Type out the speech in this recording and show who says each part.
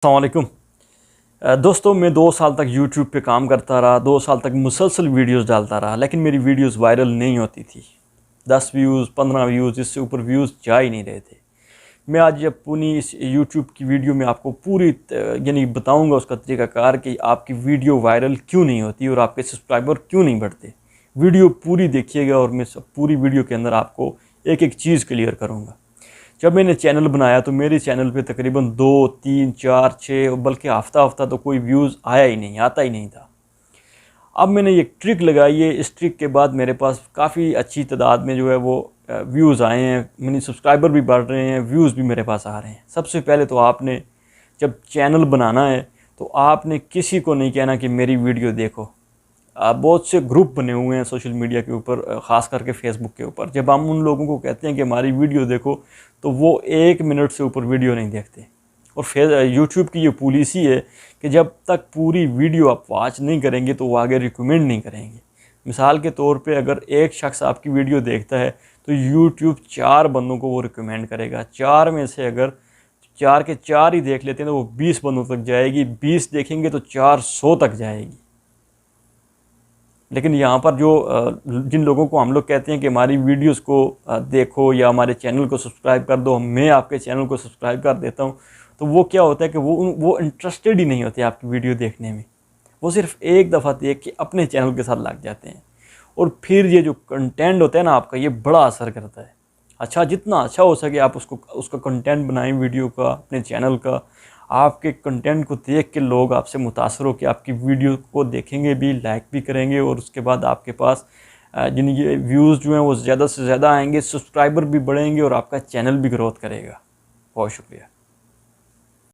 Speaker 1: अस्सलामुअलैकुम दोस्तों, मैं 2 साल तक यूट्यूब पे काम करता रहा। 2 साल तक मुसलसल वीडियोस डालता रहा, लेकिन मेरी वीडियोस वायरल नहीं होती थी। 10 व्यूज़, 15 व्यूज़, इससे ऊपर व्यूज़ जा ही नहीं रहे थे। मैं आज जब पूरी इस यूट्यूब की वीडियो में आपको पूरी यानी बताऊंगा उसका तरीक़ाकार कि आपकी वीडियो वायरल क्यों नहीं होती और आपके सब्सक्राइबर क्यों नहीं बढ़ते। वीडियो पूरी देखिएगा और मैं पूरी वीडियो के अंदर आपको एक एक चीज़ क्लियर करूँगा। जब मैंने चैनल बनाया तो मेरे चैनल पे तकरीबन 2, 3, 4, 6 बल्कि हफ्ता तो कोई व्यूज़ आया ही नहीं, आता ही नहीं था। अब मैंने ये ट्रिक लगाई है। इस ट्रिक के बाद मेरे पास काफ़ी अच्छी तादाद में जो है वो व्यूज़ आए हैं, मेरे सब्सक्राइबर भी बढ़ रहे हैं, व्यूज़ भी मेरे पास आ रहे हैं। सबसे पहले तो आपने जब चैनल बनाना है तो आपने किसी को नहीं कहना कि मेरी वीडियो देखो। बहुत से ग्रुप बने हुए हैं सोशल मीडिया के ऊपर, ख़ास करके फेसबुक के ऊपर। जब हम उन लोगों को कहते हैं कि हमारी वीडियो देखो तो वो 1 मिनट से ऊपर वीडियो नहीं देखते। और यूट्यूब की ये पॉलिसी है कि जब तक पूरी वीडियो आप वॉच नहीं करेंगे तो वो आगे रिकमेंड नहीं करेंगे। मिसाल के तौर पे अगर एक शख्स आपकी वीडियो देखता है तो यूट्यूब 4 बंदों को वो रिकमेंड करेगा। 4 में से अगर 4 के 4 ही देख लेते हैं तो वो 20 बंदों तक जाएगी, 20 देखेंगे तो 400 तक जाएगी। लेकिन यहाँ पर जो जिन लोगों को हम लोग कहते हैं कि हमारी वीडियोस को देखो या हमारे चैनल को सब्सक्राइब कर दो, मैं आपके चैनल को सब्सक्राइब कर देता हूँ, तो वो क्या होता है कि वो इंटरेस्टेड ही नहीं होते आपकी वीडियो देखने में। वो सिर्फ एक दफ़ा देख के अपने चैनल के साथ लग जाते हैं। और फिर ये जो कंटेंट होता है ना आपका, ये बड़ा असर करता है। अच्छा, जितना अच्छा हो सके आप उसका कंटेंट बनाएं वीडियो का, अपने चैनल का। आपके कंटेंट को देख के लोग आपसे मुतासर हो के आपकी वीडियो को देखेंगे भी, लाइक भी करेंगे, और उसके बाद आपके पास जिनके व्यूज़ जो हैं वो ज़्यादा से ज़्यादा आएंगे, सब्सक्राइबर भी बढ़ेंगे और आपका चैनल भी ग्रोथ करेगा। बहुत शुक्रिया।